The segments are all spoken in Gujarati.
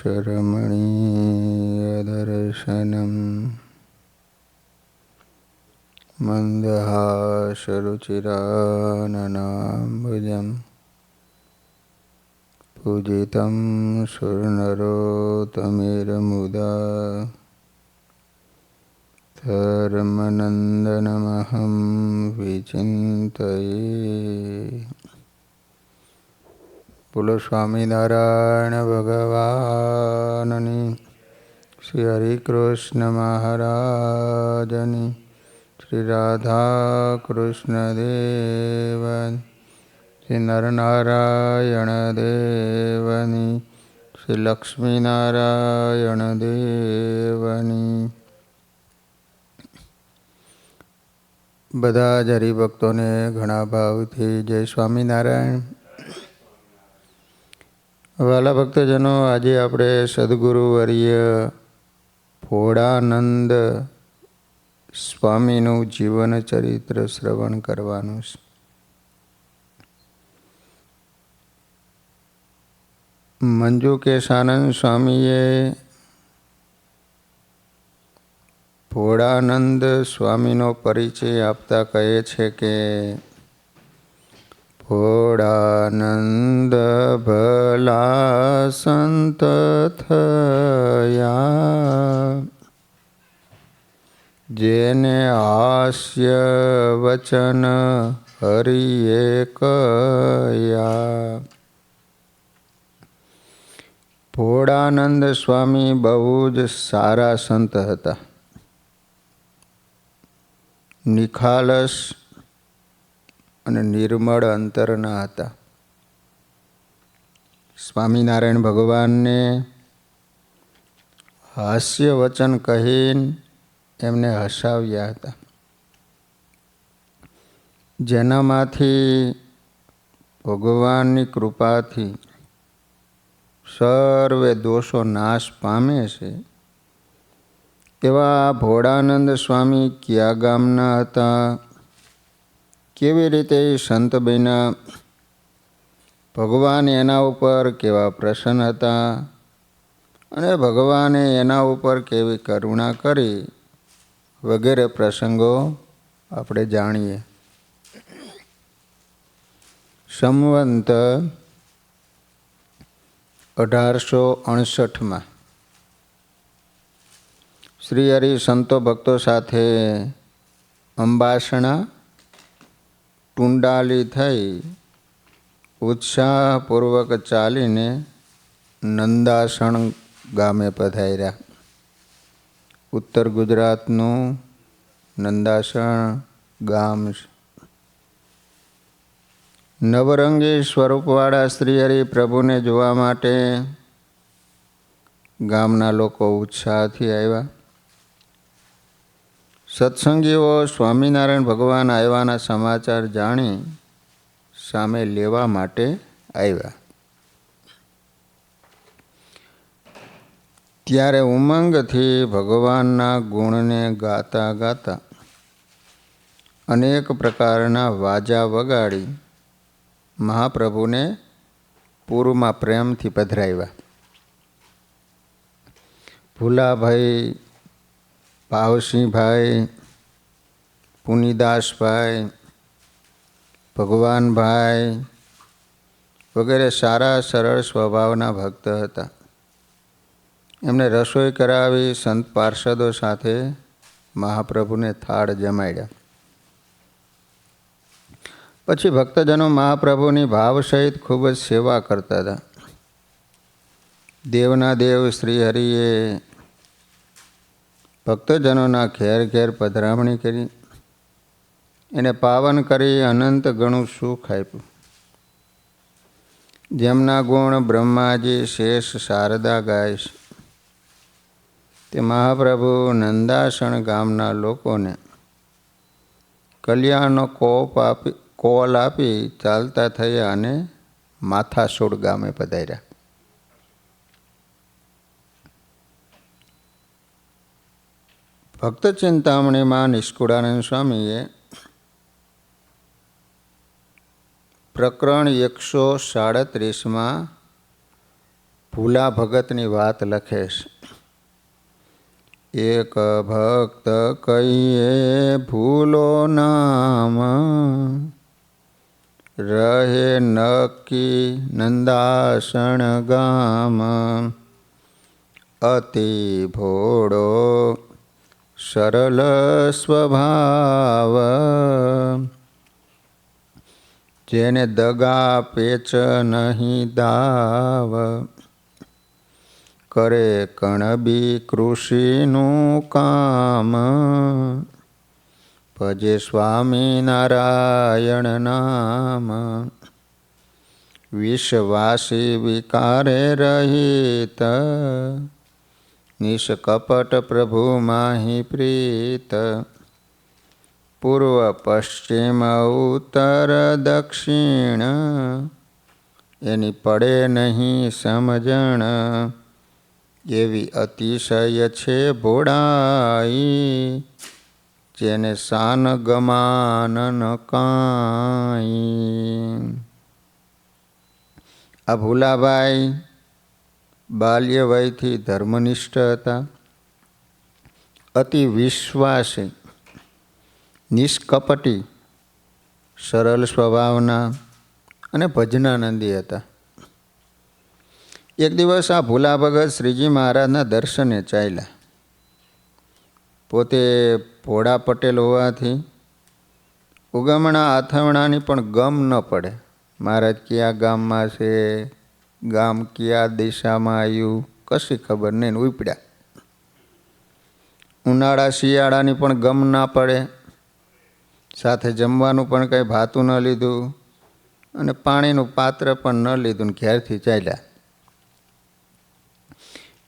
रमणीयदर्शनम् मन्दहासरुचिराननाम्बुजम् पूजितं सुरनरोत्तमेर्मुदा धर्मनन्दनमहं विचिन्तये। बोलो स्वामीनारायण भगवाननी, श्री हरिकृष्ण महाराजनी, श्री राधा कृष्ण देवन, श्री नरनारायण देवनी, श्री लक्ष्मीनारायण देवनी। બધા જ હરિભક્તોને ઘણા ભાવથી જય સ્વામિનારાયણ. વાલા ભક્તજનો, આજે આપણે સદગુરુવર્ય ભોળાનંદ સ્વામીનું જીવન ચરિત્ર શ્રવણ કરવાનું છે. મંજુ કેશાનંદ સ્વામીએ ભોળાનંદ સ્વામીનો પરિચય આપતા કહે છે કે ભોળાનંદ ભલા સંત થયા, જેને હાસ્ય વચન હરિએ કયા. ભોળાનંદ સ્વામી બહુ જ સારા સંત હતા. નિખાલસ અને નિર્મળ અંતરના હતા. સ્વામિનારાયણ ભગવાનને હાસ્ય વચન કહીને એમને હસાવ્યા હતા, જેનામાંથી ભગવાનની કૃપાથી સર્વે દોષો નાશ પામે છે. એવા ભોળાનંદ સ્વામી કયા ગામના હતા, કેવી રીતે સંત બન્યા, ભગવાન એના ઉપર કેવા પ્રસન્ન હતા અને ભગવાને એના ઉપર કેવી કરુણા કરી, વગેરે પ્રસંગો આપણે જાણીએ. સંવંત 1868 શ્રી હરિ સંતો ભક્તો સાથે અંબાસણા ટુંડાલી થઈ ઉત્સાહપૂર્વક ચાલીને નંદાસણ ગામે પધાર્યા. ઉત્તર ગુજરાતનું નંદાસણ ગામ છે. નવરંગી સ્વરૂપવાળા શ્રી હરિ પ્રભુને જોવા માટે ગામના લોકો ઉત્સાહથી આવ્યા. સત્સંગીઓ સ્વામિનારાયણ ભગવાન આવ્યાના સમાચાર જાણી સામે લેવા માટે આવ્યા. ત્યારે ઉમંગથી ભગવાનના ગુણને ગાતા ગાતા અનેક પ્રકારના વાજા વગાડી મહાપ્રભુને પૂરમાં પ્રેમથી પધરાવ્યા. ભૂલાભાઈ, ભાવસિંહભાઈ, પુનિદાસભાઈ, ભગવાનભાઈ વગેરે સારા સરળ સ્વભાવના ભક્ત હતા. એમને રસોઈ કરાવી સંત પાર્ષદો સાથે મહાપ્રભુને થાળ જમાડ્યા. પછી ભક્તજનો મહાપ્રભુની ભાવ સહિત ખૂબ જ સેવા કરતા હતા. દેવના દેવ શ્રી હરિએ ભક્તજનોના ઘેર ઘેર પધરામણી કરી, એને પાવન કરી અનંત ગણું સુખ આપ્યું. જેમના ગુણ બ્રહ્માજી શેષ શારદા ગાય છે, તે મહાપ્રભુ નંદાસણ ગામના લોકોને કલ્યાણનો કોલ આપી ચાલતા થયા અને માથાસોડ ગામે પધાર્યા. ભક્ત ચિંતામણીમાં નિષ્કુળાનંદ સ્વામીએ પ્રકરણ 137 ભૂલા ભગતની વાત લખે છે. એક ભક્ત કહીએ ભૂલો નામ, રહે નક્કી નંદાસણ ગામ. અતિ ભોળો સરળ સ્વભાવ, જેને દગા પેચ નહીં દાવ. કરે કણબી કૃષિનું કામ, ભજે સ્વામિનારાયણ નામ. વિશ્વાસી વિકારે રહિત, નિષ્કપટ પ્રભુ માહી પ્રીત. પૂર્વ પશ્ચિમ ઉત્તર દક્ષિણ, એની પડે નહીં સમજણ. એવી અતિશય છે ભોળાઈ, જેને શાન ગમાન ન કાંઈ. આ ભૂલાભાઈ બાલ્ય વયથી ધર્મનિષ્ઠ હતા, અતિ વિશ્વાસી, નિષ્કપટી, સરળ સ્વભાવના અને ભજનાનંદી હતા. એક દિવસ આ ભૂલા ભગત શ્રીજી મહારાજના દર્શને ચાલ્યા. પોતે ભોળા પટેલ હોવાથી ઉગમણા આથમણાની પણ ગમ ન પડે. મહારાજ કયા ગામમાં છે, ગામ કયા દિશામાં આવ્યું, કશી ખબર નહીં, ઉપડ્યા. ઉનાળા શિયાળાની પણ ગમ ના પડે. સાથે જમવાનું પણ કંઈ ભાતું ન લીધું અને પાણીનું પાત્ર પણ ન લીધું, ઘેરથી ચાલ્યા.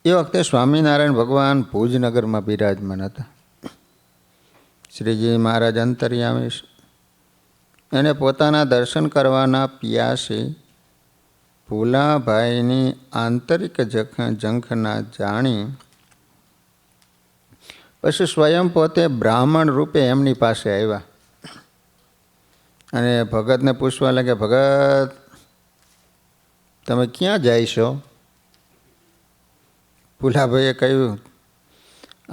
એ વખતે સ્વામિનારાયણ ભગવાન ભુજનગરમાં બિરાજમાન હતા. શ્રીજી મહારાજ અંતર્યામી છે. એને પોતાના દર્શન કરવાના પિયાસી ભૂલાભાઈની આંતરિક ઝંખના જાણી પછી સ્વયં પોતે બ્રાહ્મણ રૂપે એમની પાસે આવ્યા અને ભગતને પૂછવા લાગ્યા, ભગત તમે ક્યાં જઈશો? ભૂલાભાઈએ કહ્યું,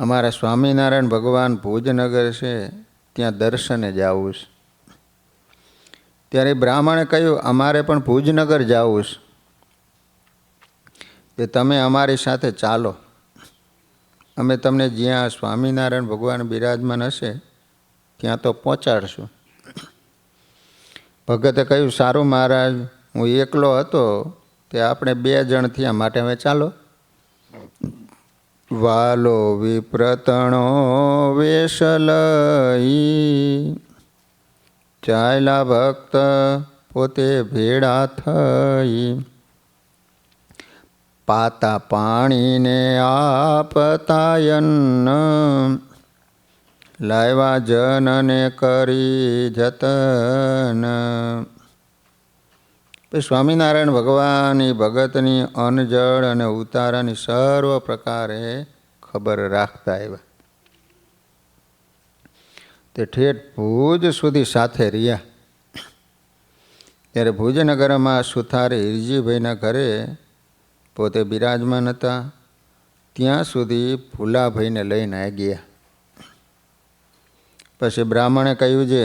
અમારા સ્વામિનારાયણ ભગવાન ભુજનગર છે ત્યાં દર્શને જવું છે. ત્યારે બ્રાહ્મણે કહ્યું, અમારે પણ ભુજનગર જવું છે, કે તમે અમારી સાથે ચાલો, અમે તમને જ્યાં સ્વામિનારાયણ ભગવાન બિરાજમાન હશે ત્યાં તો પહોંચાડશું. ભગતે કહ્યું, સારું મહારાજ, હું એકલો હતો તે આપણે 2 જણ થયા, માટે હવે ચાલો. વાલો વિપ્રતણો વેશ લઈ, ચાલ્યા ભક્ત પોતે ભેળા થઈ. પાતા પાણીને આપતાયન, લાવ્યા જનને કરી જતન. સ્વામિનારાયણ ભગવાનની ભગતની અન્નજળ અને ઉતારાની સર્વ પ્રકારે ખબર રાખતા આવ્યા. તે ઠેઠ ભુજ સુધી સાથે રહ્યા. ત્યારે ભુજનગરમાં સુથાર હિરજીભાઈના ઘરે પોતે બિરાજમાન હતા. ત્યાં સુધી ભૂલાભાઈને લઈને આવી ગયા. પછી બ્રાહ્મણે કહ્યું છે,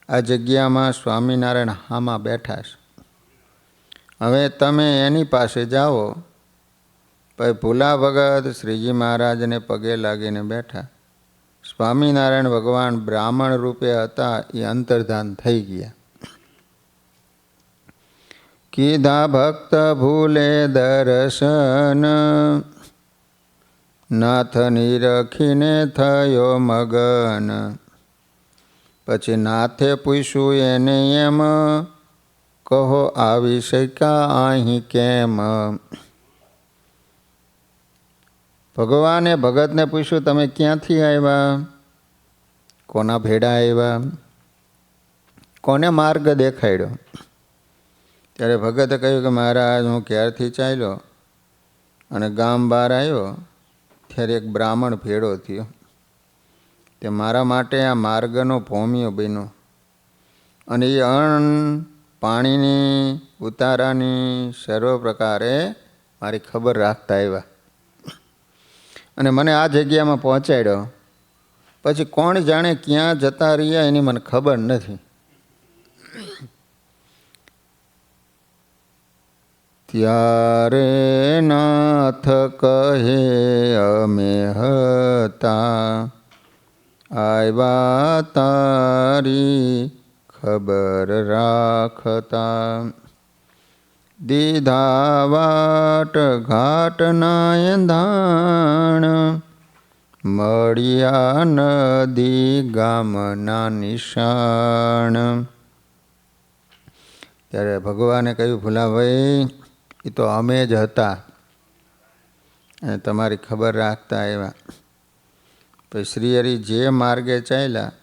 આ જગ્યામાં સ્વામિનારાયણ હામાં બેઠા છે, હવે તમે એની પાસે જાઓ. પછી ભૂલા ભગત શ્રીજી મહારાજને પગે લાગીને બેઠા. સ્વામિનારાયણ ભગવાન બ્રાહ્મણ રૂપે હતા એ અંતર્ધાન થઈ ગયા. કીધા ભક્ત ભૂલે દર્શન, નાથ નિરખીને થયો મગન. પછી નાથે પૂછ્યું એને એમ, કહો આવી શક્યા અહીં કેમ? ભગવાને ભગતને પૂછ્યું, તમે ક્યાંથી આવ્યા, કોના ભેડા આવ્યા, કોને માર્ગ દેખાડ્યો? ત્યારે ભગતે કહ્યું કે મહારાજ, હું ક્યારથી ચાલ્યો અને ગામ બહાર આવ્યો ત્યારે એક બ્રાહ્મણ ભેડો થયો. તે મારા માટે આ માર્ગનો ભોમિયો બન્યો અને એ અન્ન પાણીની ઉતારાની સર્વ પ્રકારે મારી ખબર રાખતા આવ્યા અને મને આ જગ્યામાં પહોંચાડ્યો. પછી કોણ જાણે ક્યાં જતા રહ્યા એની મને ખબર નથી. ત્યારે નાથ કહે અમે હતા, આવ્યા તારી ખબર રાખતા. દીધા વાટ ઘાટના એંધાણ, મળ્યા નદી ગામના નિશાણ. ત્યારે ભગવાને કહ્યું, ભુલાભાઈ એ તો અમે જ હતા અને તમારી ખબર રાખતા આવ્યા. તો શ્રીહરિ જે માર્ગે ચાલ્યા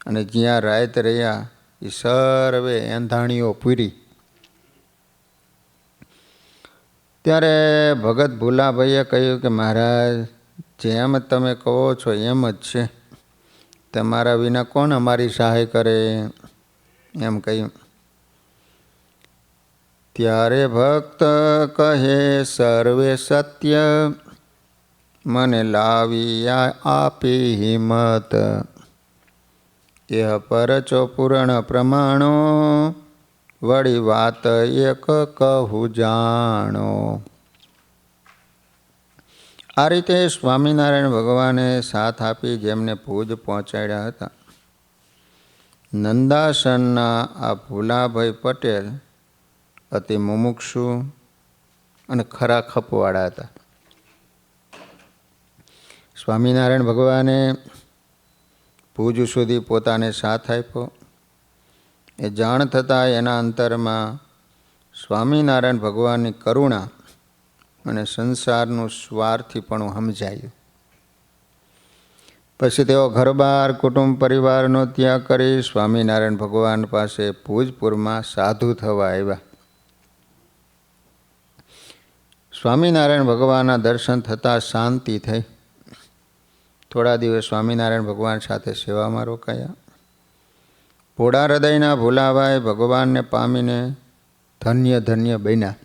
અને જ્યાં રાત રહ્યા એ સર્વે એંધાણીઓ પૂરી. ત્યારે ભગત ભુલાભાઈએ કહ્યું કે મહારાજ, જેમ તમે કહો છો એમ જ છે, તમારા વિના કોણ અમારી સહાય કરે એમ કહ્યું. ત્યારે ભક્ત કહે સર્વે સત્ય, મને લાવી આપી હિંમત. એહ પરચો પૂર્ણ પ્રમાણો, વળી વાત એક કહું જાણો. આ રીતે સ્વામિનારાયણ ભગવાને સાથ આપી જેમને ભુજ પહોંચાડ્યા હતા. નંદાસનના આ ભુલાભાઈ પટેલ અતિ મુમુક્ષુ અને ખરા ખપવાળા હતા. સ્વામિનારાયણ ભગવાને ભુજ સુધી પોતાને સાથ આપ્યો. એ જાણ થતાં એના અંતરમાં સ્વામિનારાયણ ભગવાનની કરુણા અને સંસારનું સ્વાર્થીપણું સમજાયું. પછી તેઓ ઘરબાર કુટુંબ પરિવારનો ત્યાગ કરી સ્વામિનારાયણ ભગવાન પાસે ભુજપુરમાં સાધુ થવા આવ્યા. સ્વામિનારાયણ ભગવાનના દર્શન થતાં શાંતિ થઈ. થોડા દિવસ સ્વામિનારાયણ ભગવાન સાથે સેવામાં રોકાયા. ભોળા હૃદયના ભુલાભાઈ ભગવાનને પામીને ધન્ય ધન્ય બન્યા,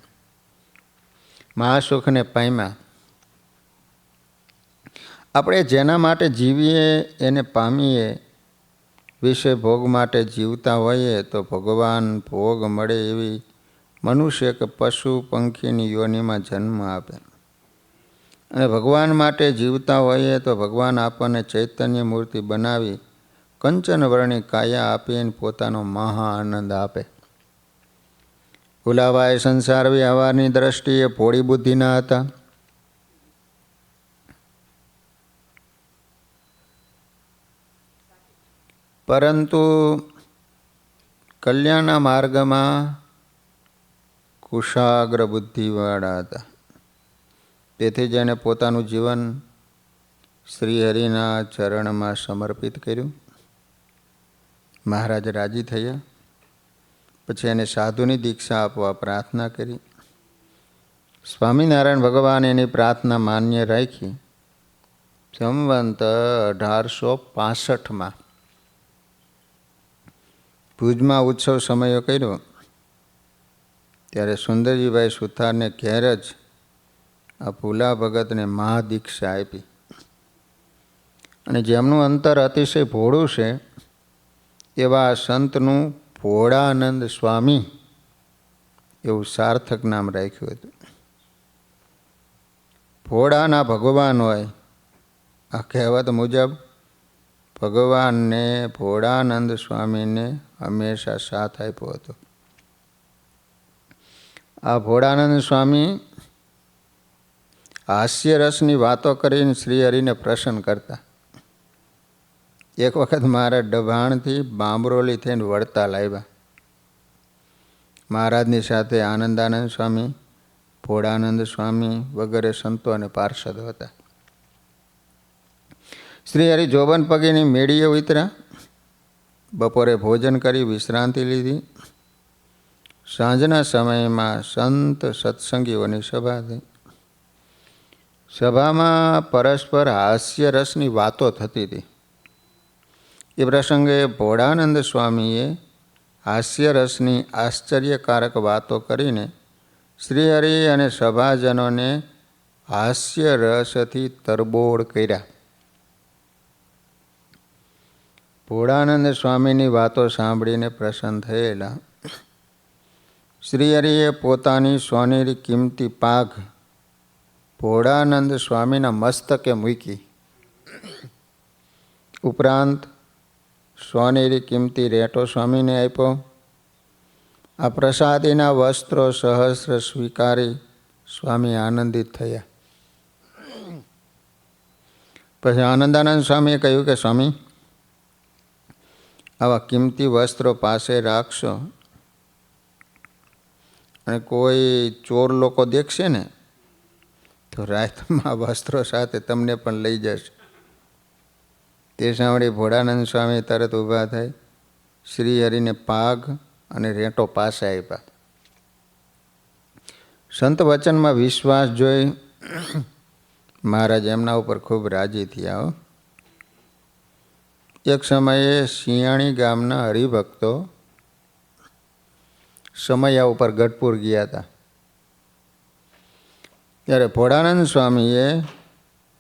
મહાસુખને પામ્યા. આપણે જેના માટે જીવીએ એને પામીએ. વિષય ભોગ માટે જીવતા હોઈએ તો ભગવાન ભોગ મળે એવી મનુષ્ય કે પશુ પંખીની યોનિમાં જન્મ આપે. અને ભગવાન માટે જીવતા હોઈએ તો ભગવાન આપણને ચૈતન્ય મૂર્તિ બનાવી કંચન વર્ણી કાયા આપીને પોતાનો મહા આનંદ આપે. ભુલાભાઈ સંસાર વ્યવહારની દ્રષ્ટિએ ભોળી બુદ્ધિના હતા. પરંતુ કલ્યાણના માર્ગમાં કુશાગ્ર બુદ્ધિવાળા હતા. તેથી જેણે પોતાનું જીવન શ્રીહરિના ચરણમાં સમર્પિત કર્યું. મહારાજ રાજી થયા. પછી એને સાધુની દીક્ષા આપવા પ્રાર્થના કરી. સ્વામિનારાયણ ભગવાન એની પ્રાર્થના માન્ય રાખી. સંવંત 1865 ભુજમાં ઉત્સવ સમયો કર્યો. ત્યારે સુંદરજીભાઈ સુથારને ઘેર જ આ ભુલા ભગતને મહાદીક્ષા આપી. અને જેમનું અંતર અતિશય ભોળું છે એવા સંતનું ભોળાનંદ સ્વામી એવું સાર્થક નામ રાખ્યું હતું. ભોળાના ભગવાન હોય આ કહેવત મુજબ ભગવાનને ભોળાનંદ સ્વામીને હંમેશા સાથ આપ્યો હતો. આ ભોળાનંદ સ્વામી હાસ્યરસની વાતો કરીને શ્રીહરિને પ્રસન્ન કરતા. એક વખત મારા ડભાણથી બાંબરોલી થઈને વડતાલ આવ્યા. મહારાજની સાથે આનંદાનંદ સ્વામી, ભોળાનંદ સ્વામી વગેરે સંતો અને પાર્ષદો હતા. શ્રીહરિ જોબન પગીની મેળીએ ઉતર્યા. બપોરે ભોજન કરી વિશ્રાંતિ લીધી. સાંજના સમયમાં સંત સત્સંગીઓની સભા થઈ. સભામાં પરસ્પર હાસ્યરસની વાતો થતી હતી. એ પ્રસંગે ભોળાનંદ સ્વામીએ હાસ્યરસની આશ્ચર્યકારક વાતો કરીને શ્રીહરિ અને સભાજનોને હાસ્ય રસથી તરબોળ કર્યા. ભોળાનંદ સ્વામીની વાતો સાંભળીને પ્રસન્ન થયેલા શ્રીહરિએ પોતાની સોનેરી કિંમતી પાઘ ભોળાનંદ સ્વામીના મસ્તકે મૂકી. ઉપરાંત સોનેરી કિંમતી રેટો સ્વામીને આપ્યો. આ પ્રસાદીના વસ્ત્રો સહસ્ર સ્વીકારી સ્વામી આનંદિત થયા. પછી આનંદાનંદ સ્વામીએ કહ્યું કે સ્વામી, આવા કિંમતી વસ્ત્રો પાસે રાખશો અને કોઈ ચોર લોકો દેખશે ને તો રાતમાં વસ્ત્રો સાથે તમને પણ લઈ જશે. તે સાંભળી ભોળાનંદ સ્વામી તરત ઊભા થઈ શ્રીહરિને પાઘ અને રેટો પાસે આપ્યા. સંત વચનમાં વિશ્વાસ જોઈ મહારાજ એમના ઉપર ખૂબ રાજી થયા. એક સમયે શિયાણી ગામના હરિભક્તો સમયા ઉપર ગઢપુર ગયા હતા. ત્યારે ભોળાનંદ સ્વામીએ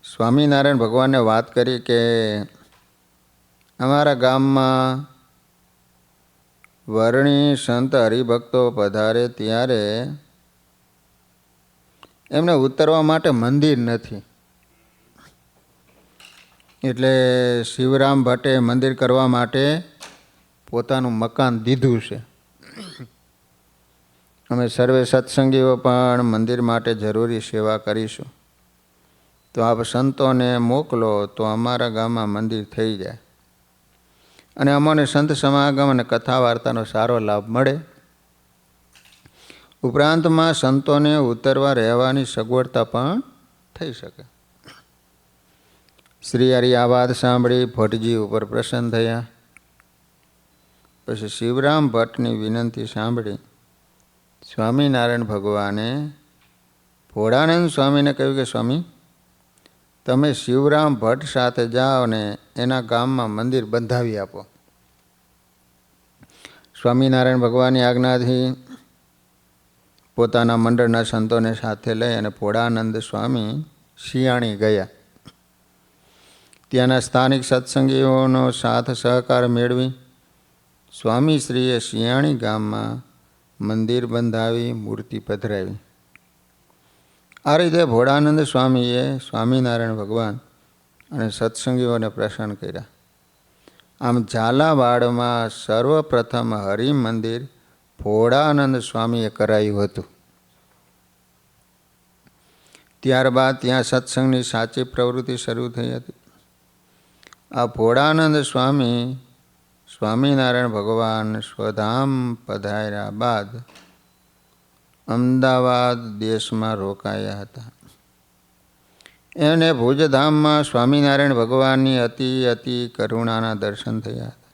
સ્વામિનારાયણ ભગવાનને વાત કરી કે અમારા ગામમાં વર્ણી સંત હરિભક્તો પધારે ત્યારે એમને ઉતરવા માટે મંદિર નથી, એટલે શિવરામ ભટ્ટે મંદિર કરવા માટે પોતાનું મકાન દીધું છે. અમે સર્વે સત્સંગીઓ પણ મંદિર માટે જરૂરી સેવા કરીશું, તો આપ સંતોને મોકલો તો અમારા ગામમાં મંદિર થઈ જાય અને અમને સંત સમાગમ અને કથા વાર્તાનો સારો લાભ મળે. ઉપરાંતમાં સંતોને ઉતરવા રહેવાની સગવડતા પણ થઈ શકે. શ્રીહરિ આ વાત સાંભળી ભટ્ટજી ઉપર પ્રસન્ન થયા. પછી શિવરામ ભટ્ટની વિનંતી સાંભળી સ્વામિનારાયણ ભગવાને ભોળાનંદ સ્વામીને કહ્યું કે સ્વામી, તમે શિવરામ ભટ્ટ સાથે જાઓ ને એના ગામમાં મંદિર બંધાવી આપો. સ્વામિનારાયણ ભગવાનની આજ્ઞાથી પોતાના મંડળના સંતોને સાથે લઈ અને ભોળાનંદ સ્વામી શિયાણી ગયા. ત્યાંના સ્થાનિક સત્સંગીઓનો સાથ સહકાર મેળવી સ્વામીશ્રીએ શિયાણી ગામમાં મંદિર બંધાવી મૂર્તિ પધરાવી. આ રીતે ભોળાનંદ સ્વામીએ સ્વામિનારાયણ ભગવાન અને સત્સંગીઓને પ્રસન્ન કર્યા. આમ ઝાલાવાડમાં સર્વપ્રથમ હરિમંદિર ભોળાનંદ સ્વામીએ કરાયું હતું. ત્યારબાદ ત્યાં સત્સંગની સાચી પ્રવૃત્તિ શરૂ થઈ હતી. આ ભોળાનંદ સ્વામી સ્વામિનારાયણ ભગવાન સ્વધામ પધાર્યા બાદ અમદાવાદ દેશમાં રોકાયા હતા. એને ભુજધામમાં સ્વામિનારાયણ ભગવાનની અતિ કરુણાના દર્શન થયા હતા.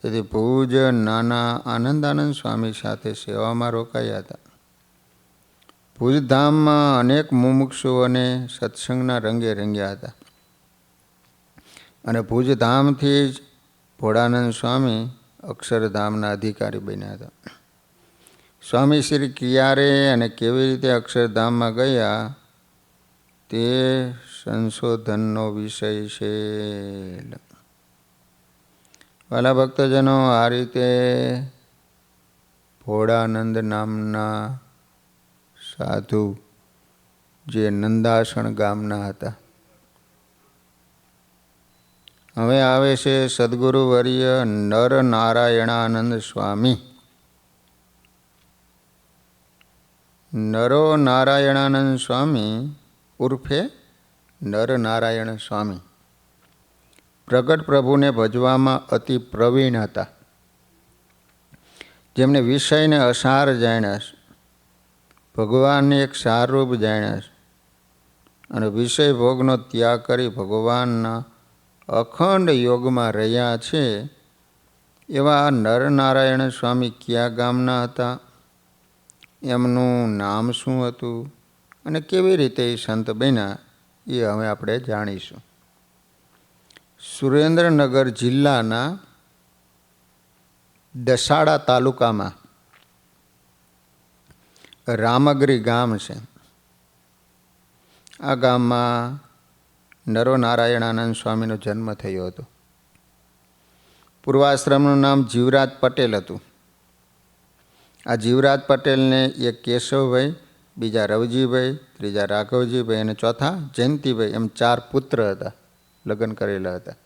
તેથી ભુજ નાના આનંદાનંદ સ્વામી સાથે સેવામાં રોકાયા હતા. ભુજધામમાં અનેક મુમુક્ષુઓને સત્સંગના રંગે રંગ્યા હતા અને ભુજધામથી જ ભોળાનંદ સ્વામી અક્ષરધામના અધિકારી બન્યા હતા. સ્વામી શ્રી ક્યારે અને કેવી રીતે અક્ષરધામમાં ગયા તે સંશોધનનો વિષય છે. વાલા ભક્તજનો, આ રીતે ભોળાનંદ નામના સાધુ જે નંદાસણ ગામના હતા. હવે આવે છે સદગુરુ વર્ય નર નારાયણાનંદ સ્વામી. નરો નારાયણાનંદ સ્વામી ઉર્ફે નર નારાયણ સ્વામી પ્રગટ પ્રભુને ભજવામાં અતિ પ્રવીણ હતા. જેમને વિષયને અસાર જાણ્યા છે, ભગવાનને એક સારરૂપ જાણ્યા છે અને વિષય ભોગનો ત્યાગ કરી ભગવાનના અખંડ યોગમાં રહ્યા છે, એવા નરનારાયણ સ્વામી કયા ગામના હતા, એમનું નામ શું હતું અને કેવી રીતે એ સંત બન્યા એ હવે આપણે જાણીશું. સુરેન્દ્રનગર જિલ્લાના દસાડા તાલુકામાં રામગરી ગામ છે. આ ગામમાં નરો નારાયણાનંદ સ્વામીનો જન્મ થયો હતો. પૂર્વાશ્રમનું નામ જીવરાજ પટેલ હતું. આ જીવરાજ પટેલને એક કેશવભાઈ, બીજા રવજીભાઈ, ત્રીજા રાઘવજીભાઈ અને ચોથા જયંતિભાઈ એમ 4 પુત્ર હતા, લગ્ન કરેલા હતા.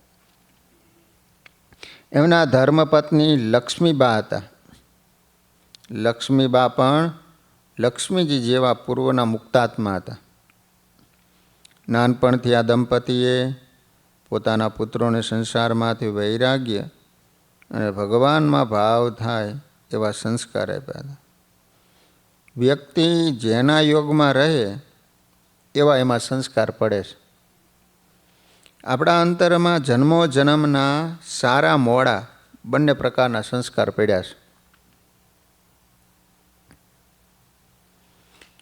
એમના ધર્મપત્ની લક્ષ્મીબા હતા. લક્ષ્મીબા પણ લક્ષ્મીજી જેવા પૂર્વના મુક્તાત્મા હતા. નાનપણથી આ દંપતીએ પોતાના પુત્રોને સંસારમાંથી વૈરાગ્ય અને ભગવાનમાં ભાવ થાય એવા સંસ્કાર આપ્યા હતા. વ્યક્તિ જેના યોગમાં રહે એવા એમાં સંસ્કાર પડે છે. આપણા અંતરમાં જન્મો જન્મના સારા મોડા બંને પ્રકારના સંસ્કાર પડ્યા છે.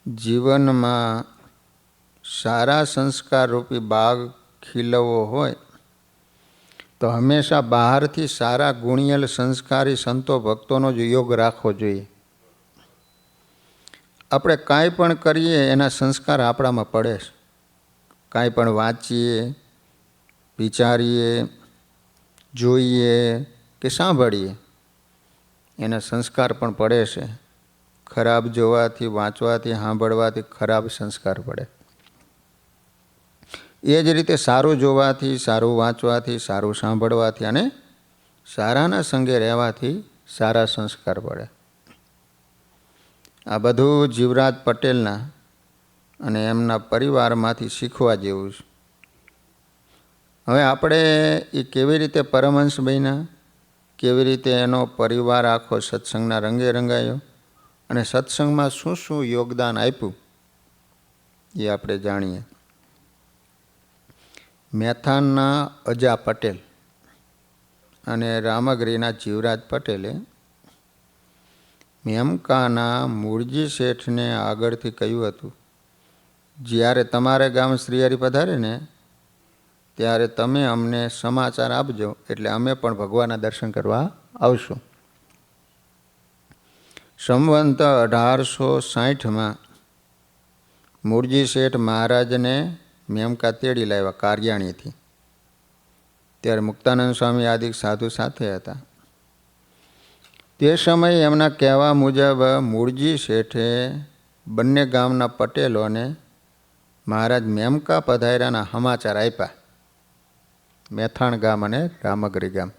જીવનમાં સારા સંસ્કાર રૂપી બાગ ખીલવવો હોય તો હંમેશા બહારથી સારા ગુણિયલ સંસ્કારી સંતો ભક્તોનો જ યોગ રાખવો જોઈએ. આપણે કાંઈ પણ કરીએ એના સંસ્કાર આપણામાં પડે છે. કાંઈ પણ વાંચીએ, વિચારીએ, જોઈએ કે સાંભળીએ એના સંસ્કાર પણ પડે છે. ખરાબ જોવાથી, વાંચવાથી, સાંભળવાથી ખરાબ સંસ્કાર પડે. એ જ રીતે સારું જોવાથી, સારું વાંચવાથી, સારું સાંભળવાથી અને સારાના સંગે રહેવાથી સારા સંસ્કાર પડે. આ બધું જીવરાજ પટેલના અને એમના પરિવારમાંથી શીખવા જેવું છે. હવે આપણે એ કેવી રીતે પરમહંસ બન્યા, કેવી રીતે એનો પરિવાર આખો સત્સંગના રંગે રંગાયો અને સત્સંગમાં શું શું યોગદાન આપ્યું એ આપણે જાણીએ. મેથાનના અજા પટેલ અને રામગરીના જીવરાજ પટેલે મેમકાના મૂળજી શેઠને આગળથી કહ્યું હતું, જ્યારે તમારે ગામ શ્રીહરિ પધારે ને ત્યારે તમે અમને સમાચાર આપજો, એટલે અમે પણ ભગવાનના દર્શન કરવા આવશું. સંવંત 1860માં મૂળજી શેઠ મહારાજને મેમકા તેડી લાવ્યા કારિયાણીથી. ત્યારે મુક્તાનંદ સ્વામી આદિ સાધુ સાથે હતા. તે સમયે એમના કહેવા મુજબ મૂળજી શેઠે બંને ગામના પટેલોને મહારાજ મેમકા પધાર્યાના સમાચાર આપ્યા. મેથાણ ગામ અને રામગરી ગામ.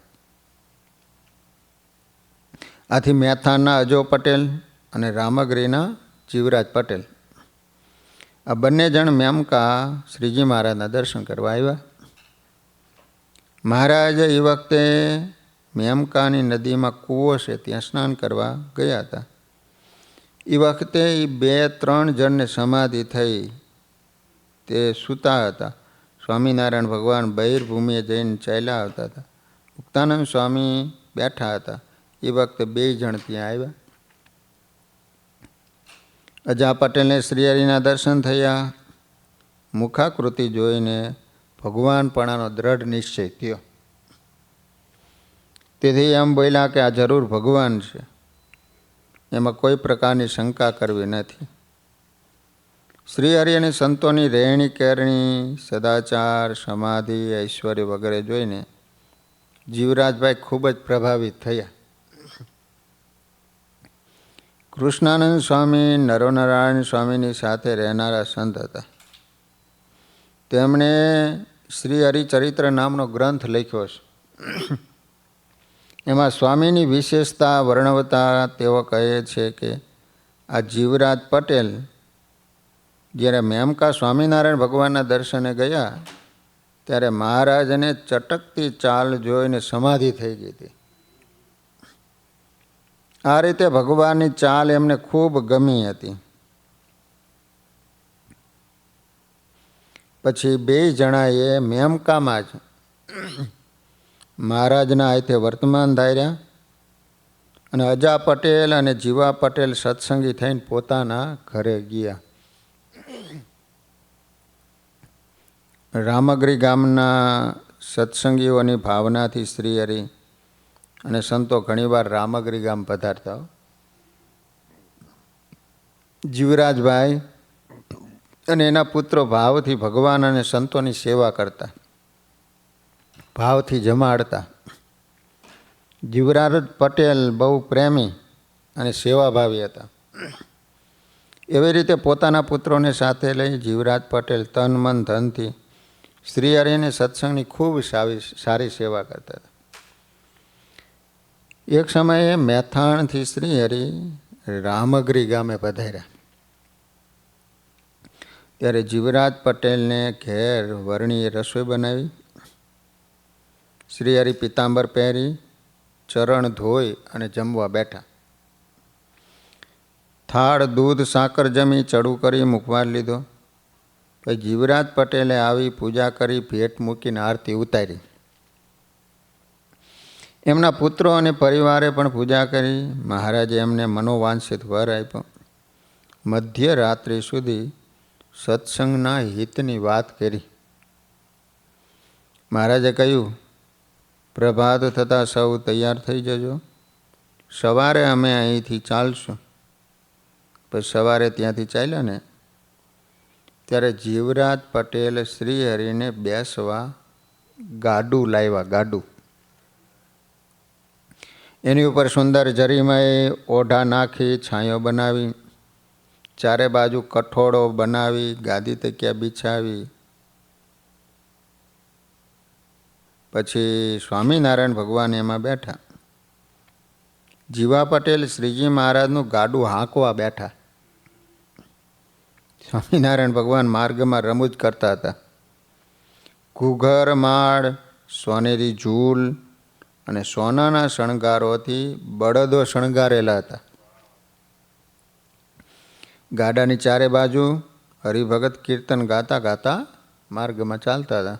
આથી મેથાણના અજો પટેલ અને રામગરીના જીવરાજ પટેલ આ બંને જણ મેમકા શ્રીજી મહારાજના દર્શન કરવા આવ્યા. મહારાજ એ વખતે મેમકાની નદીમાં કૂવો છે ત્યાં સ્નાન કરવા ગયા હતા. એ વખતે એ 2-3 જણને સમાધિ થઈ તે સૂતા હતા. સ્વામિનારાયણ ભગવાન બહિર્ભૂમિએ જઈને ચાલ્યા આવતા હતા. મુક્તાનંદ સ્વામી બેઠા હતા. એ વખતે 2 જણ ત્યાં આવ્યા. અજા પટેલને શ્રીહરિના દર્શન થયા. મુખાકૃતિ જોઈને ભગવાનપણાનો દ્રઢ નિશ્ચય થયો. તેથી એમ બોલ્યા કે આ જરૂર ભગવાન છે, એમાં કોઈ પ્રકારની શંકા કરવી નથી. શ્રીહરિ અને સંતોની રહેણી કહેણી, સદાચાર, સમાધિ, ઐશ્વર્ય વગેરે જોઈને જીવરાજભાઈ ખૂબ જ પ્રભાવિત થયા. કૃષ્ણાનંદ સ્વામી નરોનારાયણ સ્વામીની સાથે રહેનારા સંત હતા. તેમણે શ્રી હરિચરિત્ર નામનો ગ્રંથ લખ્યો છે. એમાં સ્વામીની વિશેષતા વર્ણવતા તેઓ કહે છે કે આ જીવરાજ પટેલ જ્યારે મેમકા સ્વામિનારાયણ ભગવાનના દર્શને ગયા ત્યારે મહારાજને ચટકતી ચાલ જોઈને સમાધિ થઈ ગઈ હતી. આ રીતે ભગવાનની ચાલ એમને ખૂબ ગમી હતી. પછી 2 જણાએ મેમકામાં જ મહારાજના હાથે વર્તમાન ધાર્યા અને અજા પટેલ અને જીવા પટેલ સત્સંગી થઈને પોતાના ઘરે ગયા. રામગરી ગામના સત્સંગીઓની ભાવનાથી શ્રીહરિ અને સંતો ઘણીવાર રામગરી ગામ પધારતા. જીવરાજભાઈ અને એના પુત્રો ભાવથી ભગવાન અને સંતોની સેવા કરતા, ભાવથી જમાડતા. જીવરાજ પટેલ બહુ પ્રેમી અને સેવાભાવી હતા. એવી રીતે પોતાના પુત્રોને સાથે લઈ જીવરાજ પટેલ તન મન ધનથી શ્રીહરિને સત્સંગની ખૂબ સારી સેવા કરતા હતા. એક સમયે મેથાણથી શ્રીહરિ રામગરી ગામે પધાર્યા. ત્યારે જીવરાજ પટેલને ઘેર વરણીએ રસોઈ બનાવી. શ્રીહરિ પિતાંબર પહેરી ચરણ ધોઈ અને જમવા બેઠા. થાળ દૂધ સાકર જમી ચડું કરી મૂકવા લીધો. પછી જીવરાજ પટેલે આવી પૂજા કરી ભેટ મૂકીને આરતી ઉતારી. એમના પુત્રો અને પરિવારે પણ પૂજા કરી. મહારાજે એમને મનોવાંછિત વર આપ્યો. મધ્યરાત્રિ સુધી સત્સંગના હિતની વાત કરી. મહારાજે કહ્યું, પ્રભાત થતાં સૌ તૈયાર થઈ જજો, સવારે અમે અહીંથી ચાલશું. પછી સવારે ત્યાંથી ચાલ્યા ને ત્યારે જીવરાજ પટેલ શ્રીહરિને બેસવા ગાડું લાવ્યા. ગાડું એની ઉપર સુંદર જરીમય ઓઢા નાખી છાંયો બનાવી, ચારે બાજુ કઠોળો બનાવી, ગાદી તકિયા બિછાવી. પછી સ્વામિનારાયણ ભગવાન એમાં બેઠા. જીવા પટેલ શ્રીજી મહારાજનું ગાડું હાંકવા બેઠા. સ્વામિનારાયણ ભગવાન માર્ગમાં રમૂજ કરતા હતા. ઘૂઘર માળ, સોનેરી ઝૂલ અને સોનાના શણગારોથી બળદો શણગારેલા હતા. ગાડાની ચારે બાજુ હરિભગત કીર્તન ગાતા ગાતા માર્ગમાં ચાલતા હતા.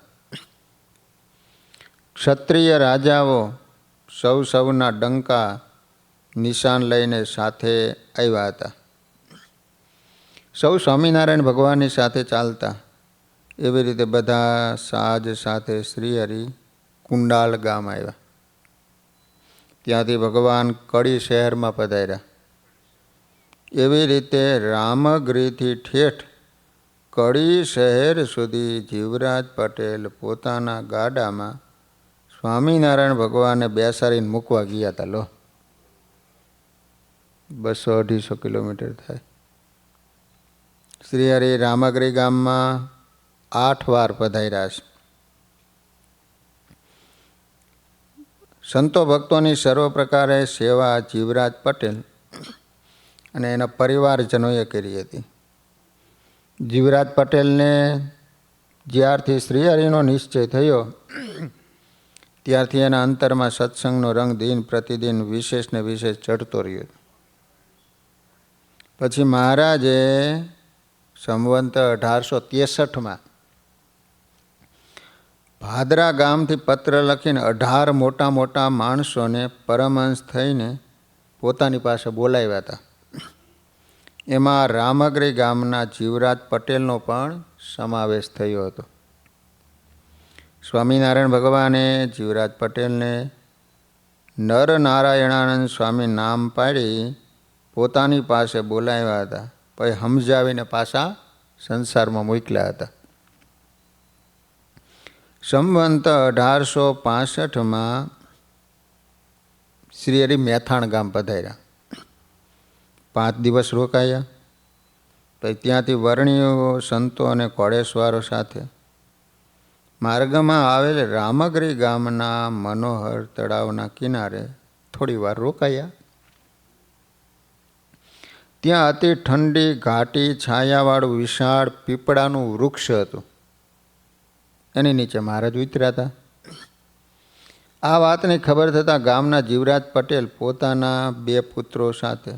ક્ષત્રિય રાજાઓ સૌના ડંકા નિશાન લઈને સાથે આવ્યા હતા. સૌ સ્વામિનારાયણ ભગવાનની સાથે ચાલતા. એવી રીતે બધા સાજ સાથે શ્રીહરિ કુંડાલ ગામ આવ્યા. ત્યાંથી ભગવાન કડી શહેરમાં પધાર્યા. એવી રીતે રામગીરીથી ઠેઠ કડી શહેર સુધી જીવરાજ પટેલ પોતાના ગાડામાં સ્વામિનારાયણ ભગવાનને બેસાડીને મૂકવા ગયા હતા. લો, 200-250 કિલોમીટર થાય. શ્રીહરિ રામગીરી ગામમાં 8 વાર પધાર્યા છે. સંતો ભક્તોની સર્વ પ્રકારે સેવા જીવરાજ પટેલ અને એના પરિવારજનોએ કરી હતી. જીવરાજ પટેલને જ્યારથી શ્રીહરિનો નિશ્ચય થયો ત્યારથી એના અંતરમાં સત્સંગનો રંગ દિન પ્રતિદિન વિશેષ ને વિશેષ ચડતો રહ્યો. પછી મહારાજે સંવંત 1863માં ભાદરા ગામથી પત્ર લખીને 18 મોટા મોટા માણસોને પરમહંસ થઈને પોતાની પાસે બોલાવ્યા હતા. એમાં રામગીરી ગામના જીવરાજ પટેલનો પણ સમાવેશ થયો હતો. સ્વામિનારાયણ ભગવાને જીવરાજ પટેલને નર નારાયણાનંદ સ્વામી નામ પાડી પોતાની પાસે બોલાવ્યા હતા. પછી સમજાવીને પાછા સંસારમાં મોકલ્યા હતા. સંવંત 1865માં શ્રીહરિ મેથાણ ગામ પધાર્યા. 5 દિવસ રોકાયા. પછી ત્યાંથી વર્ણીઓ સંતો અને ઘોડેસવારો સાથે માર્ગમાં આવેલ રામગીરી ગામના મનોહર તળાવના કિનારે થોડી વાર રોકાયા. ત્યાં અતિ ઠંડી ઘાટી છાયાવાળું વિશાળ પીપળાનું વૃક્ષ હતું. એની નીચે મહારાજ ઉતર્યા હતા. આ વાતની ખબર થતાં ગામના જીવરાજ પટેલ પોતાના 2 પુત્રો સાથે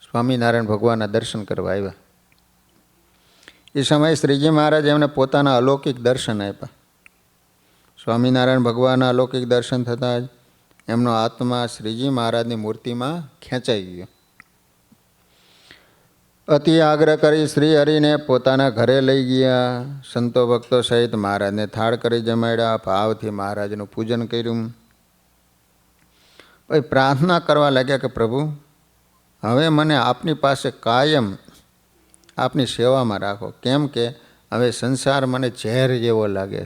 સ્વામિનારાયણ ભગવાનના દર્શન કરવા આવ્યા. એ સમયે શ્રીજી મહારાજ એમને પોતાના અલૌકિક દર્શન આપ્યા. સ્વામિનારાયણ ભગવાનના અલૌકિક દર્શન થતાં જ એમનો આત્મા શ્રીજી મહારાજની મૂર્તિમાં ખેંચાઈ ગયો. અતિ આગ્રહ કરી શ્રીહરિને પોતાના ઘરે લઈ ગયા. સંતો ભક્તો સહિત મહારાજને થાળ કરી જમાડ્યા. ભાવથી મહારાજનું પૂજન કર્યું. પછી પ્રાર્થના કરવા લાગ્યા કે પ્રભુ, હવે મને આપની પાસે કાયમ આપની સેવામાં રાખો. કેમ કે હવે સંસાર મને ઝેર જેવો લાગે.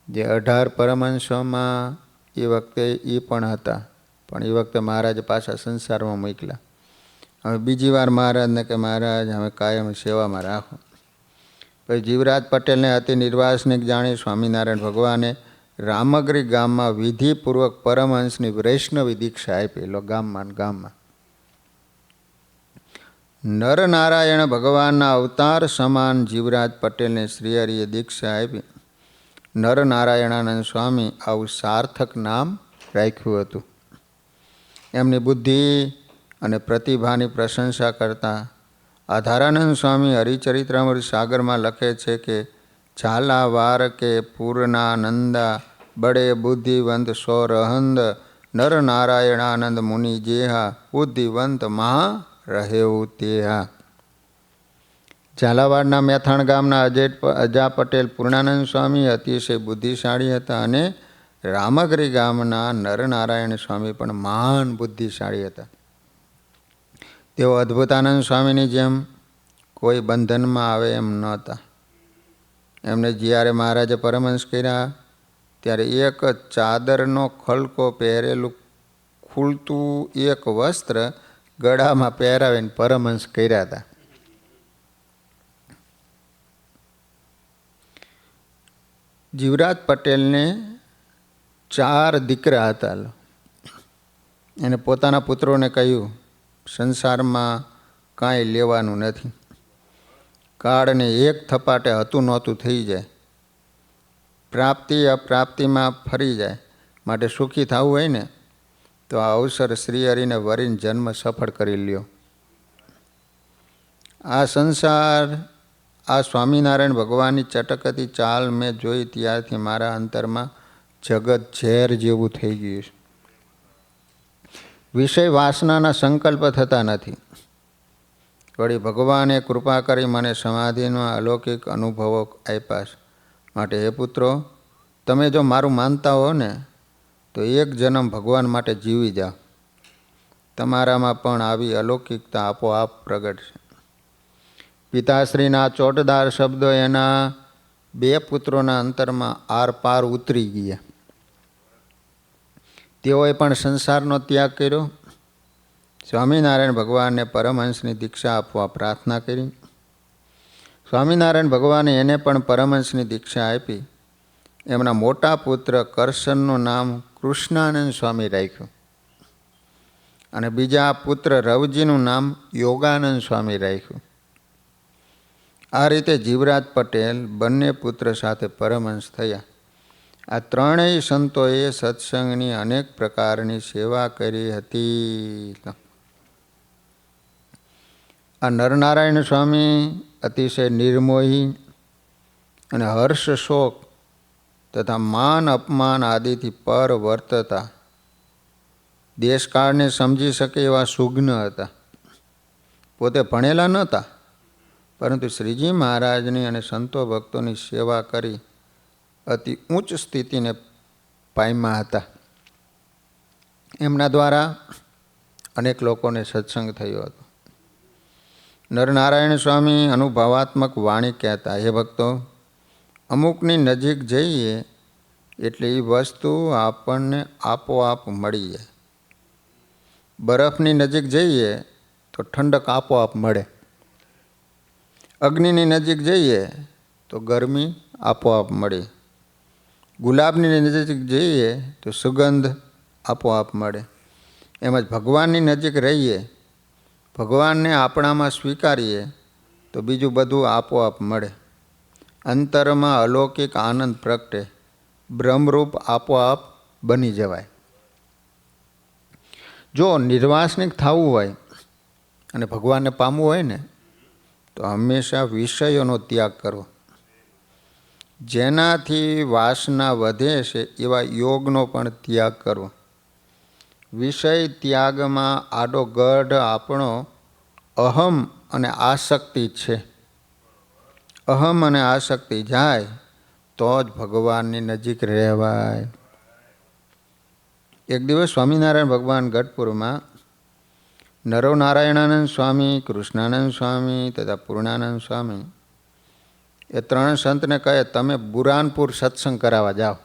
જે 18 પરમહંસોમાં એ વખતે એ પણ હતા, પણ એ વખતે મહારાજ પાછા સંસારમાં મોકલ્યા. હવે બીજી વાર મહારાજને કે મહારાજ હવે કાયમ સેવામાં રાખો. પછી જીવરાજ પટેલને અતિ નિર્વાસનિક જાણી સ્વામિનારાયણ ભગવાને રામગરી ગામમાં વિધિપૂર્વક પરમહંસની વૈષ્ણવી દીક્ષા આપી. લો ગામમાં નરનારાયણ ભગવાનના અવતાર સમાન જીવરાજ પટેલને શ્રીહરિએ દીક્ષા આપી. નરનારાયણાનંદ સ્વામી આવું સાર્થક નામ રાખ્યું હતું. એમની બુદ્ધિ અને પ્રતિભાની પ્રશંસા કરતા આધારાનંદ સ્વામી હરિચરિત્રામૃત સાગરમાં લખે છે કે ઝાલાવાર કે પૂર્ણા નંદા બડે બુદ્ધિવંત સોરહંદ નર નારાયણાનંદ મુનિ જેહા બુદ્ધિવંત મહા રહેવું તેહા. ઝાલાવાડના મેથાણ ગામના અજા પટેલ પૂર્ણાનંદ સ્વામી અતિશય બુદ્ધિશાળી હતા અને રામગરી ગામના નરનારાયણ સ્વામી પણ મહાન બુદ્ધિશાળી હતા. તેઓ અદ્ભુતાનંદ સ્વામીની જેમ કોઈ બંધનમાં આવે એમ નહોતા. એમને જ્યારે મહારાજે પરમહંસ કર્યા ત્યારે એક ચાદરનો ખલકો પહેરેલું ખુલતું એક વસ્ત્ર ગળામાં પહેરાવીને પરમહંસ કર્યા હતા. જીવરાજ પટેલને 4 દીકરા હતા. એને પોતાના પુત્રોને કહ્યું સંસારમાં કાંઈ લેવાનું નથી. કાળને એક થપાટે હતું નહોતું થઈ જાય. પ્રાપ્તિ અપ્રાપ્તિમાં ફરી જાય. માટે સુખી થવું હોય ને તો આ અવસર શ્રીહરિને વરીને જન્મ સફળ કરી લ્યો. આ સંસાર આ સ્વામિનારાયણ ભગવાનની ચટકતી ચાલ મેં જોઈ ત્યારથી મારા અંતરમાં જગત ઝેર જેવું થઈ ગયું છે. વિષય વાસનાના સંકલ્પ થતા નથી. વળી ભગવાને કૃપા કરી મને સમાધિના અલૌકિક અનુભવો આપ્યા છે. માટે હે પુત્રો, તમે જો મારું માનતા હો ને તો એક જન્મ ભગવાન માટે જીવી જાઓ. તમારામાં પણ આવી અલૌકિકતા આપોઆપ પ્રગટ છે. પિતાશ્રીના ચોટદાર શબ્દો એના 2 પુત્રોના અંતરમાં આરપાર ઉતરી ગયા. તેઓએ પણ સંસારનો ત્યાગ કર્યો. સ્વામિનારાયણ ભગવાનને પરમહંસની દીક્ષા આપવા પ્રાર્થના કરી. સ્વામિનારાયણ ભગવાને એને પણ પરમહંસની દીક્ષા આપી. એમના મોટા પુત્ર કરશનનું નામ કૃષ્ણાનંદ સ્વામી રાખ્યું અને બીજા પુત્ર રવજીનું નામ યોગાનંદ સ્વામી રાખ્યું. આ રીતે જીવરાજ પટેલ બંને પુત્ર સાથે પરમહંસ થયા. આ 3 સંતોએ સત્સંગની અનેક પ્રકારની સેવા કરી હતી. આ નરનારાયણ સ્વામી અતિશય નિર્મોહી અને હર્ષ શોક તથા માન અપમાન આદિથી પર વર્તતા. દેશકાળને સમજી શકે એવા સુજ્ઞ હતા. પોતે ભણેલા નહોતા, પરંતુ શ્રીજી મહારાજની અને સંતો ભક્તોની સેવા કરી અતિ ઉચ્ચ સ્થિતિને પામ્યા હતા. એમના દ્વારા અનેક લોકોને સત્સંગ થયો હતો. નરનારાયણ સ્વામી અનુભવાત્મક વાણી કહેતા, હે ભક્તો, અમુકની નજીક જઈએ એટલે એ વસ્તુ આપણને આપોઆપ મળી જાય. બરફની નજીક જઈએ તો ઠંડક આપોઆપ મળે. અગ્નિની નજીક જઈએ તો ગરમી આપોઆપ મળે. ગુલાબની નજીક જઈએ તો સુગંધ આપોઆપ મળે. એમ જ ભગવાનની નજીક રહીએ, ભગવાનને આપણામાં સ્વીકારીએ તો બીજું બધું આપોઆપ મળે. અંતરમાં અલૌકિક આનંદ પ્રગટે, બ્રહ્મરૂપ આપોઆપ બની જવાય. જો નિર્વાસનિક થવું હોય અને ભગવાનને પામવું હોય ને તો હંમેશા વિષયોનો ત્યાગ કરવો. જેનાથી વાસના વધે છે એવા યોગનો પણ ત્યાગ કરવો. વિષય ત્યાગમાં આડોગઢ આપણો અહમ અને આસક્તિ છે. અહમ અને આસક્તિ જાય તો જ ભગવાનની નજીક રહેવાય. એક દિવસ સ્વામિનારાયણ ભગવાન ગઢપુરમાં નરોનારાયણાનંદ સ્વામી, કૃષ્ણાનંદ સ્વામી તથા પૂર્ણાનંદ સ્વામી એ ત્રણ સંતને કહે તમે બુરાનપુર સત્સંગ કરાવવા જાઓ.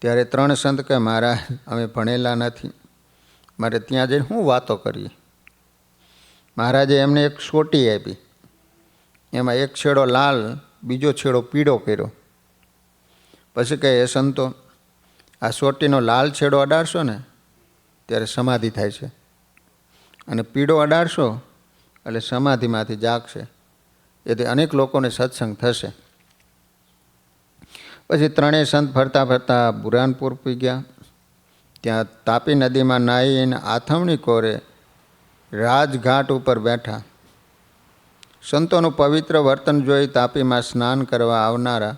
ત્યારે ત્રણ સંત કહે મહારાજ અમે ભણેલા નથી, મારે ત્યાં જઈને શું વાતો કરીએ. મહારાજે એમને એક સોટી આપી, એમાં એક છેડો લાલ બીજો છેડો પીળો કર્યો. પછી કહે એ સંતો આ સોટીનો લાલ છેડો અડાડશો ને ત્યારે સમાધિ થાય છે, અને પીળો અડાડશો એટલે સમાધિમાંથી જાગશે, એથી અનેક લોકોને સત્સંગ થશે. પછી ત્રણેય સંત ફરતા ફરતા બુરાનપુર પી ગયા. ત્યાં તાપી નદીમાં નાહીને આથમણી કોરે રાજઘાટ ઉપર બેઠા. સંતોનું પવિત્ર વર્તન જોઈ તાપીમાં સ્નાન કરવા આવનારા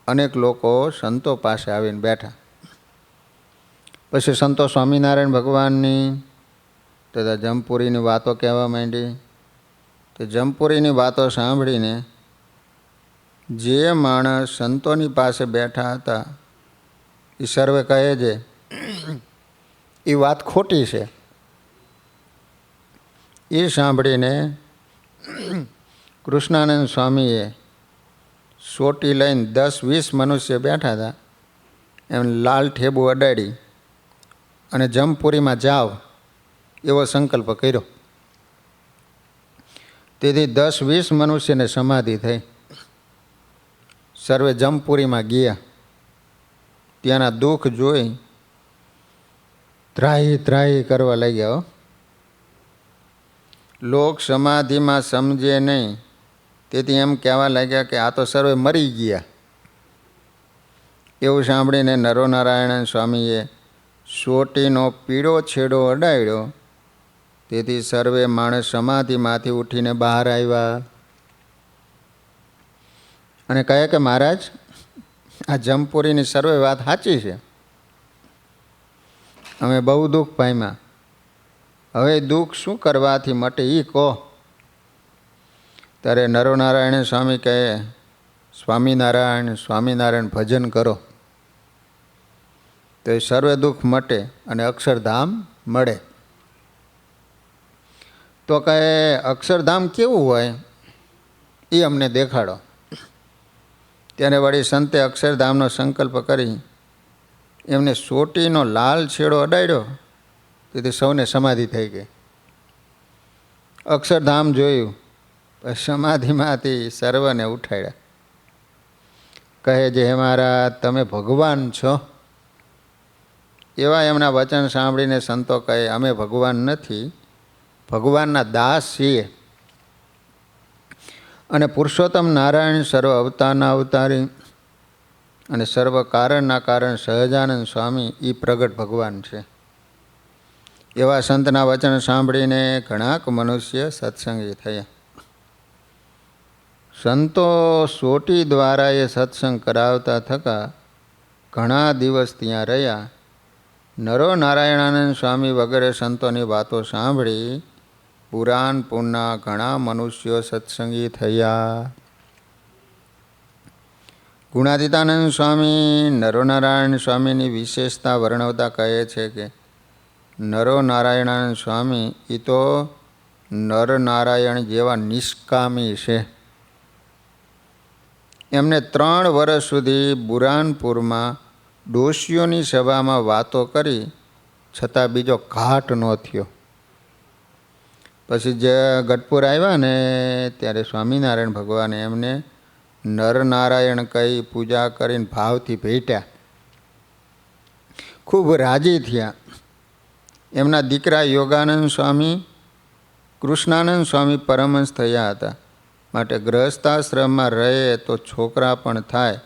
અનેક લોકો સંતો પાસે આવીને બેઠા. પછી સંતો સ્વામિનારાયણ ભગવાનની તથા જમપુરીની વાતો કહેવા માંડી. તે જમપુરીની વાતો સાંભળીને જે માણસ સંતોની પાસે બેઠા હતા એ સર્વે કહે છે એ વાત ખોટી છે. એ સાંભળીને કૃષ્ણાનંદ સ્વામીએ સોટી લઈને 10-20 મનુષ્ય બેઠા હતા એમ લાલ ઠેબુ અડાડી અને જમપુરીમાં જાઓ એવો સંકલ્પ કર્યો. તેથી 10-20 મનુષ્યને સમાધિ થઈ. સર્વે જમપુરીમાં ગયા. ત્યાંના દુઃખ જોઈ ત્રાહી ત્રાહી કરવા લાગ્યા. લોક સમાધિમાં સમજે નહીં, તેથી એમ કહેવા લાગ્યા કે આ તો સર્વે મરી ગયા. એવું સાંભળીને નરોનારાયણ સ્વામીએ સોટીનો પીળો છેડો અડાડ્યો. તેથી સર્વે માણસ સમાધિમાંથી ઉઠીને બહાર આવ્યા અને કહે કે મહારાજ આ જમપુરીની સર્વે વાત સાચી છે, અમે બહુ દુઃખ પામ્યા, હવે દુઃખ શું કરવાથી મટે એ કહો. ત્યારે નરોનારાયણ સ્વામી કહે સ્વામિનારાયણ સ્વામિનારાયણ ભજન કરો તો એ સર્વે દુઃખ મટે અને અક્ષરધામ મળે. તો કહે અક્ષરધામ કેવું હોય એ અમને દેખાડો. ત્યારે વળી સંતે અક્ષરધામનો સંકલ્પ કરી એમને સોટીનો લાલ છેડો અડાડ્યો. તેથી સૌને સમાધિ થઈ ગઈ. અક્ષરધામ જોયું, સમાધિમાંથી સર્વને ઉઠાડ્યા. કહે જે હે મહારાજ તમે ભગવાન છો. એવા એમના વચન સાંભળીને સંતો કહે અમે ભગવાન નથી, ભગવાનના દાસ છીએ. અને પુરુષોત્તમ નારાયણ સર્વ અવતારના અવતારી અને સર્વ કારણના કારણ સહજાનંદ સ્વામી એ પ્રગટ ભગવાન છે. એવા સંતના વચન સાંભળીને ઘણાક મનુષ્ય સત્સંગી થયા. સંતો સોટી દ્વારા એ સત્સંગ કરાવતા થકા ઘણા દિવસ ત્યાં રહ્યા. નરો નારાયણાનંદ સ્વામી વગેરે સંતોની વાતો સાંભળી પુરાણપુરના ઘણા મનુષ્યો સત્સંગી થયા. ગુણાતીતાનંદ સ્વામી નરોનારાયણ સ્વામીની વિશેષતા વર્ણવતા કહે છે કે નરોનારાયણાનંદ સ્વામી એ તો નરનારાયણ જેવા નિષ્કામી છે. એમને 3 વર્ષ સુધી બુરાનપુરમાં ડોશીઓની સભામાં વાતો કરી છતાં બીજો ઘાટ ન થયો. પછી જે ગઢપુર આવ્યા ને ત્યારે સ્વામિનારાયણ ભગવાને એમને નરનારાયણ કહી પૂજા કરીને ભાવથી ભેટ્યા. ખૂબ રાજી થયા. એમના દીકરા યોગાનંદ સ્વામી કૃષ્ણાનંદ સ્વામી પરમહંસ થયા હતા. માટે ગ્રહસ્થાશ્રમમાં રહે તો છોકરા પણ થાય,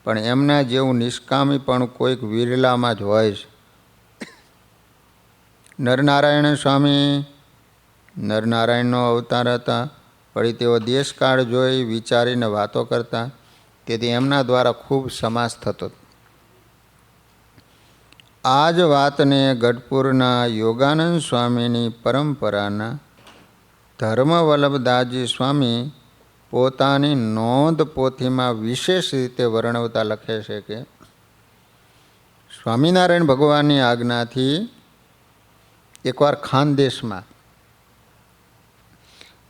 પણ એમના જેવું નિષ્કામી પણ કોઈક વિરલામાં જ હોય છે. નરનારાયણ સ્વામી નરનારાયણનો અવતાર હતા. વળી તેઓ દેશકાળ જોઈ વિચારીને વાતો કરતા, તેથી એમના દ્વારા ખૂબ સમાસ થતો. આ જ વાતને ગઢપુરના યોગાનંદ સ્વામીની પરંપરાના ધર્મવલ્લભદાસજી સ્વામી પોતાની નોંધ પોથીમાં વિશેષ રીતે વર્ણવતા લખે છે કે સ્વામિનારાયણ ભગવાનની આજ્ઞાથી એકવાર ખાનદેશમાં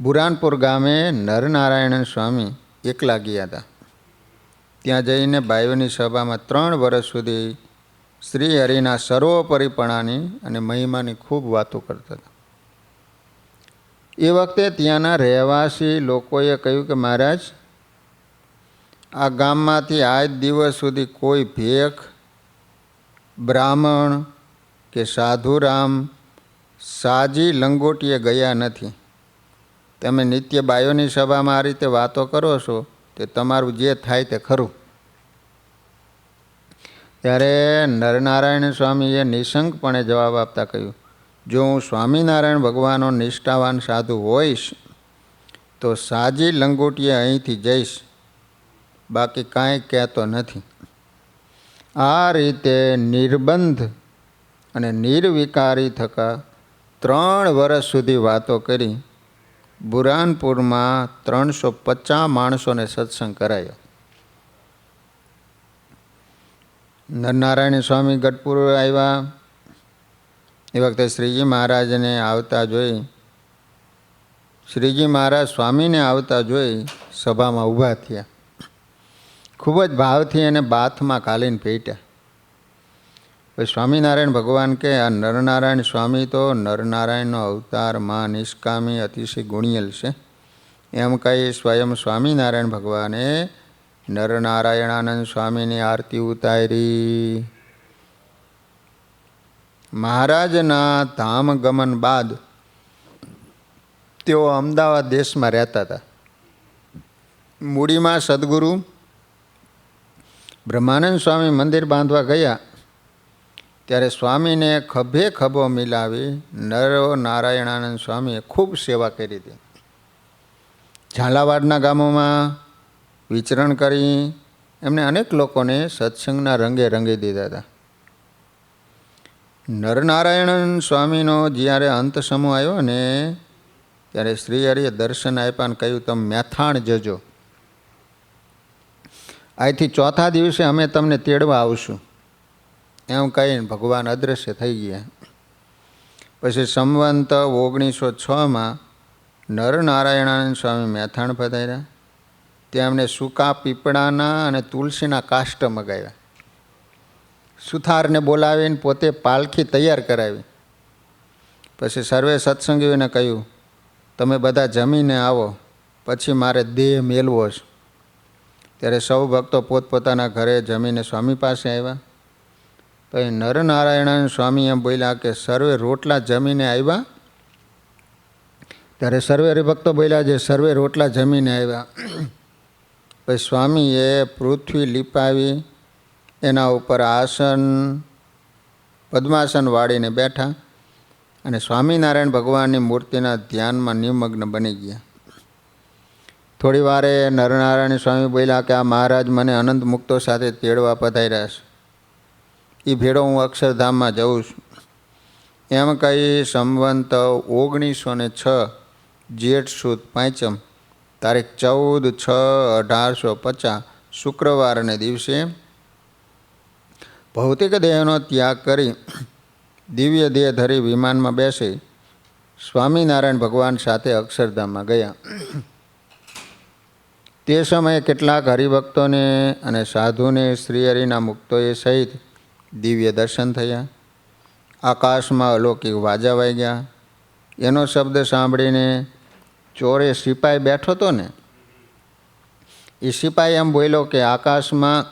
બુરાનપુર ગામે નરનારાયણ સ્વામી એકલા ગયા હતા. ત્યાં જઈને ભાઈઓની સભામાં 3 વર્ષ સુધી શ્રી હરિના સર્વોપરીપણાની અને મહિમાની ખૂબ વાતો કરતા હતા. એ વખતે ત્યાંના રહેવાસી લોકોએ કહ્યું કે મહારાજ, આ ગામમાંથી આજ દિવસ સુધી કોઈ ભેખ, બ્રાહ્મણ કે સાધુરામ સાજી લંગોટીએ ગયા નથી. તમે નિત્ય બાયોની સભામાં આ રીતે વાતો કરો છો તે તમારું જે થાય તે ખરું. ત્યારે નરનારાયણ સ્વામીએ નિશંકપણે જવાબ આપતા કહ્યું, જો હું સ્વામિનારાયણ ભગવાનનો નિષ્ઠાવાન સાધુ હોઈશ તો સાજી લંગોટીએ અહીંથી જઈશ, બાકી કાંઈ કહેતો નથી. આ રીતે નિર્બંધ અને નિર્વિકારી થકા 3 વર્ષ સુધી વાતો કરી બુરાનપુરમાં 350 માણસોને સત્સંગ કરાયો. નરનારાયણ સ્વામી ગઢપુર આવ્યા. એ વખતે શ્રીજી મહારાજને આવતા જોઈ શ્રીજી મહારાજ સ્વામીને આવતા જોઈ સભામાં ઊભા થયા. ખૂબ જ ભાવથી એને બાથમાં ઘાલીને ભેટ્યા. પછી સ્વામિનારાયણ ભગવાન કે આ નરનારાયણ સ્વામી તો નરનારાયણનો અવતાર, માં નિષ્કામી, અતિશય ગુણિયલ છે. એમ કહી સ્વયં સ્વામિનારાયણ ભગવાને નરનારાયણાનંદ સ્વામીની આરતી ઉતારી. મહારાજના ધામ ગમન બાદ તેઓ અમદાવાદ દેશમાં રહેતા હતા. મૂડીમાં સદગુરુ બ્રહ્માનંદ સ્વામી મંદિર બાંધવા ગયા ત્યારે સ્વામીને ખભે ખભો મિલાવી નરનારાયણાનંદ સ્વામીએ ખૂબ સેવા કરી હતી. ઝાલાવાડના ગામોમાં વિચરણ કરી એમને અનેક લોકોને સત્સંગના રંગે રંગી દીધા હતા. નરનારાયણ સ્વામીનો જ્યારે અંત સમૂહ આવ્યો ને ત્યારે શ્રી હરિએ દર્શન આપ્યા અને કહ્યું, તમે મેથાણ જજો, આજથી 4થા દિવસે અમે તમને તેડવા આવશું. એમ કહીને ભગવાન અદૃશ્ય થઈ ગયા. પછી સંવંત 1906માં નરનારાયણાનંદ સ્વામી મેથાણ પધાર્યા. ત્યાં એમને સૂકા પીપળાના અને તુલસીના કાષ્ટ મગાવ્યા. સુથારને બોલાવીને પોતે પાલખી તૈયાર કરાવી. પછી સર્વે સત્સંગીઓને કહ્યું, તમે બધા જમીને આવો, પછી મારે દેહ મેલવો છે. ત્યારે સૌ ભક્તો પોતપોતાના ઘરે જમીને સ્વામી પાસે આવ્યા. પછી નરનારાયણ સ્વામી એમ બોલ્યા કે સર્વે રોટલા જમીને આવ્યા. ત્યારે સર્વે હરિભક્તો બોલ્યા જે સર્વે રોટલા જમીને આવ્યા. પછી સ્વામીએ પૃથ્વી લીપાવી એના ઉપર આસન પદ્માસન વાળીને બેઠા અને સ્વામિનારાયણ ભગવાનની મૂર્તિના ધ્યાનમાં નિમગ્ન બની ગયા. થોડી વારે નરનારાયણ સ્વામી બોલ્યા કે આ મહારાજ મને અનંત મુક્તો સાથે તેડવા પધાર્યા છે, એ ભેળો હું અક્ષરધામમાં જઉં છું. એમ કહી સંવંત 1906 જેઠ સુદ 5મ તારીખ 14/6/1850 શુક્રવારને દિવસે ભૌતિક દેહનો ત્યાગ કરી દિવ્ય દેહ ધરી વિમાનમાં બેસી સ્વામિનારાયણ ભગવાન સાથે અક્ષરધામમાં ગયા. તે સમયે કેટલાક હરિભક્તોને અને સાધુને શ્રીહરિના મુક્તોએ સહિત દિવ્ય દર્શન થયા. આકાશમાં અલૌકિક વાજા વાગ્યા. એનો શબ્દ સાંભળીને ચોરે સિપાઈ બેઠો હતો ને એ સિપાઈ એમ બોલ્યો કે આકાશમાં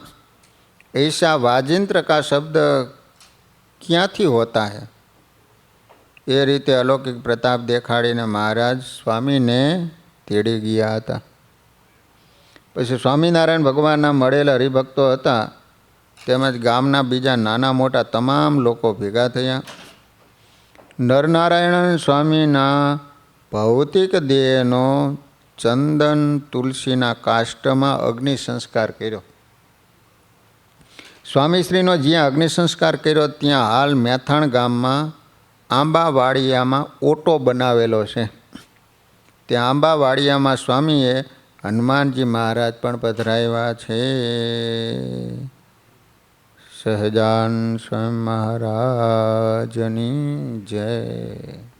ऐसा वाजिंत्र का शब्द ક્યાંથી હોતા હૈ. એ રીતે અલૌકિક પ્રતાપ દેખાડીને મહારાજ સ્વામીને તેડી ગયા હતા. પછી સ્વામિનારાયણ ભગવાનના મળેલા હરિભક્તો હતા તેમજ ગામના બીજા નાના મોટા તમામ લોકો ભેગા થયા. નરનારાયણ સ્વામીના ભૌતિક દેહનો ચંદન તુલસીના કાષ્ટમાં અગ્નિ સંસ્કાર કર્યો. સ્વામીશ્રીનો જ્યાં અગ્નિ સંસ્કાર કર્યો ત્યાં હાલ મેથાણ ગામમાં આંબાવાડિયામાં ઓટો બનાવેલો છે. ત્યાં આંબાવાડિયામાં સ્વામીએ હનુમાનજી મહારાજ પણ પધરાવ્યા છે. સહજાન સ્વયં મહારાજની જય.